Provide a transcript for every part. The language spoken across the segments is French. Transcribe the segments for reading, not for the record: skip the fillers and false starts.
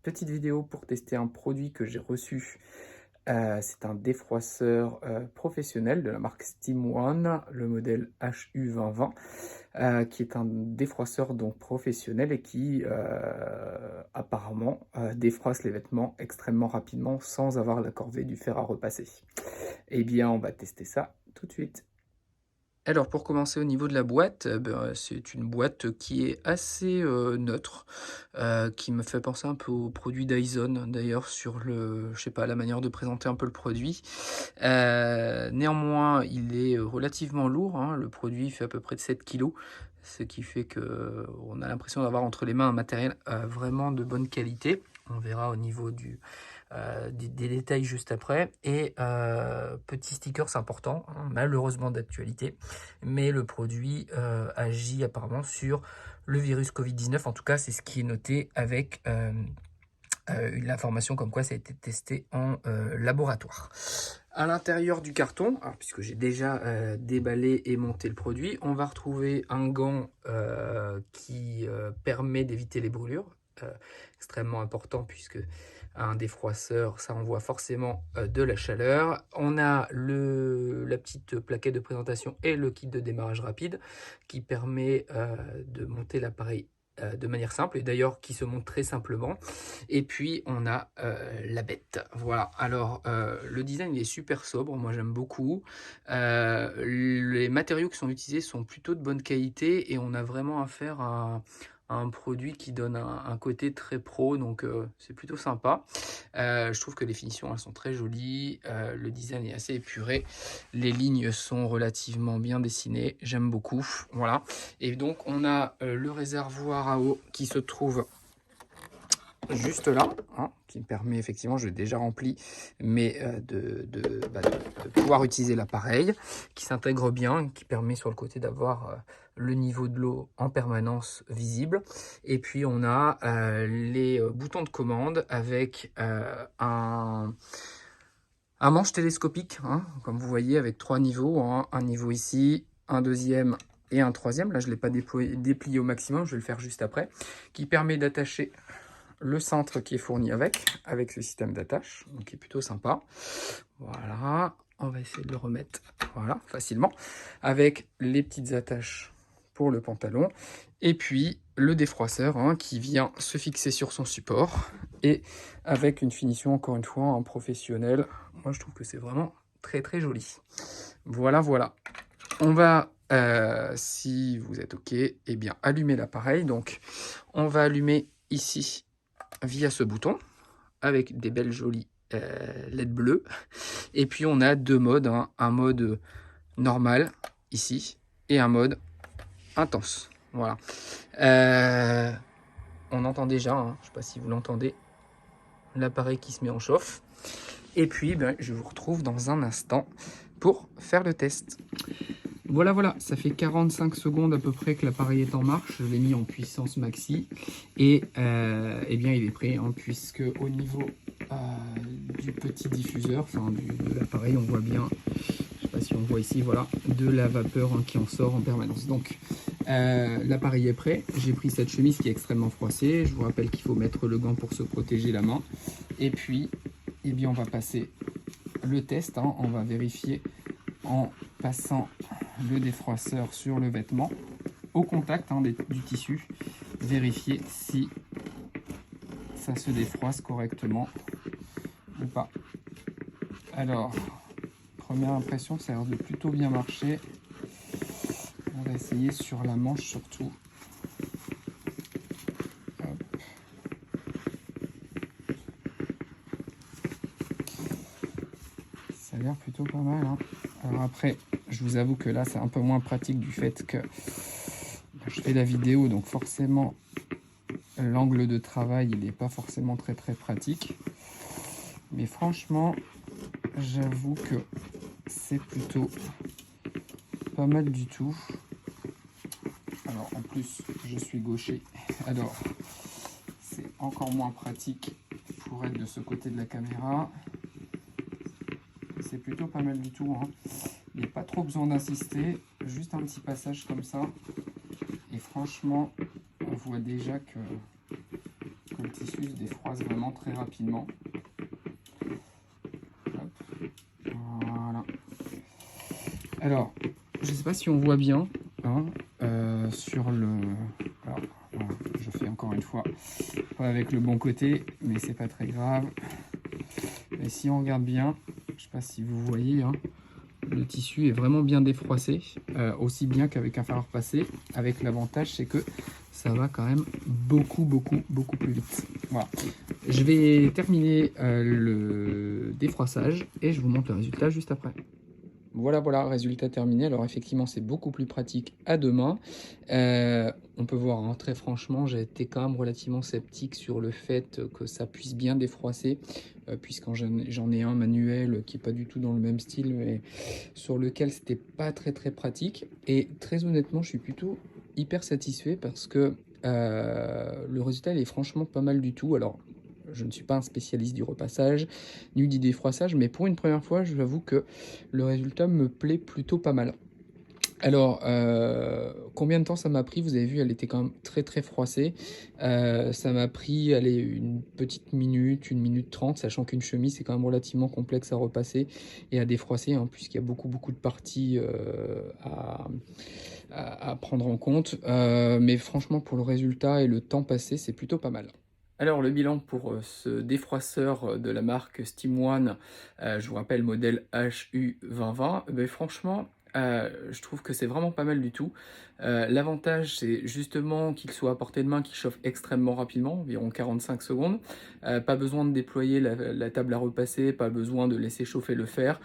petite vidéo pour tester un produit que j'ai reçu. C'est un défroisseur, professionnel de la marque Steam One, le modèle HU2020, qui est un défroisseur donc professionnel et qui, apparemment, défroisse les vêtements extrêmement rapidement sans avoir la corvée du fer à repasser. Eh bien, on va tester ça tout de suite. Alors pour commencer au niveau de la boîte, c'est une boîte qui est assez, neutre, qui me fait penser un peu aux produits Dyson d'ailleurs sur le je sais pas, la manière de présenter un peu le produit. Néanmoins, il est, relativement lourd, hein. Le produit fait à peu près de 7 kilos, ce qui fait qu'on a l'impression d'avoir entre les mains un matériel, vraiment de bonne qualité. On verra au niveau des détails juste après. Et petit sticker, c'est important, hein, malheureusement d'actualité, mais le produit agit apparemment sur le virus Covid-19. En tout cas, c'est ce qui est noté avec l'information comme quoi ça a été testé en laboratoire. À l'intérieur du carton, alors, puisque j'ai déjà déballé et monté le produit, on va retrouver un gant qui permet d'éviter les brûlures. Extrêmement important puisque un défroisseur, ça envoie forcément de la chaleur. On a la petite plaquette de présentation et le kit de démarrage rapide qui permet de monter l'appareil de manière simple et d'ailleurs qui se monte très simplement. Et puis on a la bête. Voilà, alors le design il est super sobre, moi j'aime beaucoup. Les matériaux qui sont utilisés sont plutôt de bonne qualité et on a vraiment affaire à un produit qui donne un côté très pro, donc c'est plutôt sympa. Je trouve que les finitions elles sont très jolies, le design est assez épuré, les lignes sont relativement bien dessinées, j'aime beaucoup. Voilà, et donc on a le réservoir à eau qui se trouve juste là, hein, qui me permet effectivement, je l'ai déjà rempli, mais de pouvoir utiliser l'appareil, qui s'intègre bien, qui permet sur le côté d'avoir le niveau de l'eau en permanence visible. Et puis on a les boutons de commande avec un manche télescopique, hein, comme vous voyez, avec 3 niveaux, hein, un niveau ici, un deuxième et un troisième. Là, je ne l'ai pas déplié au maximum, je vais le faire juste après, qui permet d'attacher le cintre qui est fourni avec ce système d'attache, donc qui est plutôt sympa. Voilà, on va essayer de le remettre, voilà, facilement, avec les petites attaches pour le pantalon, et puis le défroisseur, hein, qui vient se fixer sur son support, et avec une finition, encore une fois, en professionnel. Moi, je trouve que c'est vraiment très très joli. Voilà, voilà. On va, si vous êtes OK, eh bien, allumer l'appareil. Donc, on va allumer ici via ce bouton avec des belles jolies LED bleues. Et puis on a deux modes, hein, un mode normal ici et un mode intense. Voilà. On entend déjà, hein, je ne sais pas si vous l'entendez, l'appareil qui se met en chauffe. Et puis ben, je vous retrouve dans un instant pour faire le test. Voilà, voilà, ça fait 45 secondes à peu près que l'appareil est en marche. Je l'ai mis en puissance maxi et eh bien il est prêt, hein, puisque au niveau du petit diffuseur, enfin de l'appareil, on voit bien, je sais pas si on voit ici, voilà, de la vapeur, hein, qui en sort en permanence. Donc l'appareil est prêt. J'ai pris cette chemise qui est extrêmement froissée. Je vous rappelle qu'il faut mettre le gant pour se protéger la main. Et puis, eh bien, on va passer le test, hein. On va vérifier en passant le défroisseur sur le vêtement au contact, hein, du tissu, vérifier si ça se défroisse correctement ou pas. Alors, première impression, ça a l'air de plutôt bien marcher. On va essayer sur la manche surtout. Hop. Ça a l'air plutôt pas mal, hein. Alors après, je vous avoue que là, c'est un peu moins pratique du fait que je fais la vidéo, donc forcément, l'angle de travail, il n'est pas forcément très pratique. Mais franchement, j'avoue que c'est plutôt pas mal du tout. Alors en plus, je suis gaucher, alors c'est encore moins pratique pour être de ce côté de la caméra. C'est plutôt pas mal du tout, hein. Il n'y a pas trop besoin d'insister, juste un petit passage comme ça. Et franchement, on voit déjà que le tissu se défroisse vraiment très rapidement. Hop. Voilà. Alors, je ne sais pas si on voit bien hein, sur le... Alors, voilà, je fais encore une fois pas avec le bon côté, mais c'est pas très grave. Mais si on regarde bien, je ne sais pas si vous voyez, hein, le tissu est vraiment bien défroissé, aussi bien qu'avec un fer à repasser, avec l'avantage c'est que ça va quand même beaucoup plus vite. Voilà. Je vais terminer le défroissage et je vous montre le résultat juste après. Voilà, résultat terminé. Alors effectivement, c'est beaucoup plus pratique à deux mains. On peut voir, hein, très franchement, j'ai été quand même relativement sceptique sur le fait que ça puisse bien défroisser, puisqu'en j'en ai un manuel qui est pas du tout dans le même style, mais sur lequel c'était pas très pratique. Et très honnêtement, je suis plutôt hyper satisfait parce que le résultat il est franchement pas mal du tout. Alors, je ne suis pas un spécialiste du repassage ni du défroissage, mais pour une première fois, je vous avoue que le résultat me plaît plutôt pas mal. Alors, combien de temps ça m'a pris? Vous avez vu, elle était quand même très froissée. Ça m'a pris, allez, une petite minute, 1 minute 30, sachant qu'une chemise, c'est quand même relativement complexe à repasser et à défroisser, hein, puisqu'il y a beaucoup de parties à prendre en compte. Mais franchement, pour le résultat et le temps passé, c'est plutôt pas mal. Alors le bilan pour ce défroisseur de la marque Steam One, je vous rappelle modèle HU2020, ben franchement, je trouve que c'est vraiment pas mal du tout. L'avantage c'est justement qu'il soit à portée de main, qu'il chauffe extrêmement rapidement, environ 45 secondes. Pas besoin de déployer la table à repasser, pas besoin de laisser chauffer le fer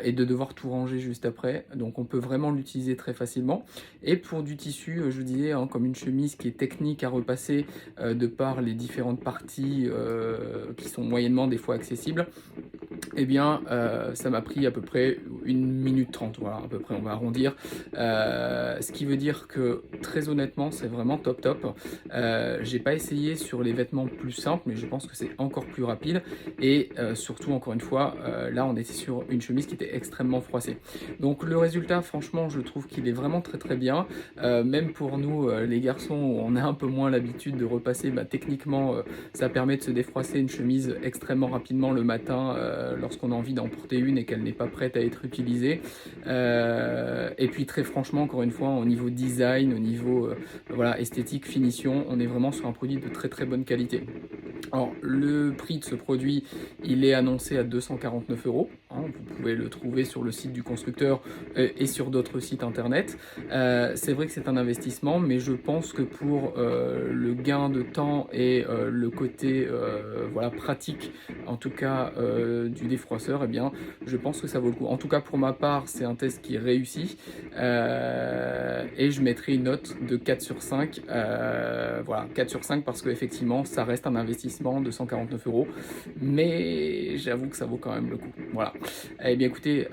et de devoir tout ranger juste après. Donc on peut vraiment l'utiliser très facilement. Et pour du tissu, je vous disais, hein, comme une chemise qui est technique à repasser de par les différentes parties qui sont moyennement des fois accessibles, eh bien ça m'a pris à peu près 1 minute 30, voilà, à peu près, on va arrondir. Ce qui veut dire que très honnêtement c'est vraiment top. J'ai pas essayé sur les vêtements plus simples, mais je pense que c'est encore plus rapide. Et surtout, encore une fois, là on était sur une chemise qui était extrêmement froissée. Donc le résultat, franchement, je trouve qu'il est vraiment très bien. Même pour nous les garçons, on a un peu moins l'habitude de repasser, bah, techniquement ça permet de se défroisser une chemise extrêmement rapidement le matin lorsqu'on a envie d'en porter une et qu'elle n'est pas prête à être utilisée. Et puis très franchement, encore une fois, au niveau design, au niveau voilà, esthétique, finition, on est vraiment sur un produit de très bonne qualité. Alors le prix de ce produit, il est annoncé à 249 €. Hein, vous pouvez le trouver sur le site du constructeur et sur d'autres sites internet. C'est vrai que c'est un investissement, mais je pense que pour le gain de temps et le côté voilà, pratique, en tout cas du défroisseur, eh bien, je pense que ça vaut le coup. En tout cas, pour ma part, c'est un test qui est réussi et je mettrai une note de 4 sur 5. Voilà, 4 sur 5 parce qu'effectivement, ça reste un investissement de 149 €, mais j'avoue que ça vaut quand même le coup. Voilà. Eh bien écoutez,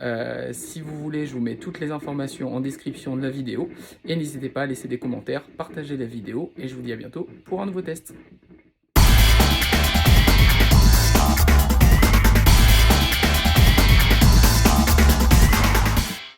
si vous voulez, je vous mets toutes les informations en description de la vidéo et n'hésitez pas à laisser des commentaires, partager la vidéo et je vous dis à bientôt pour un nouveau test.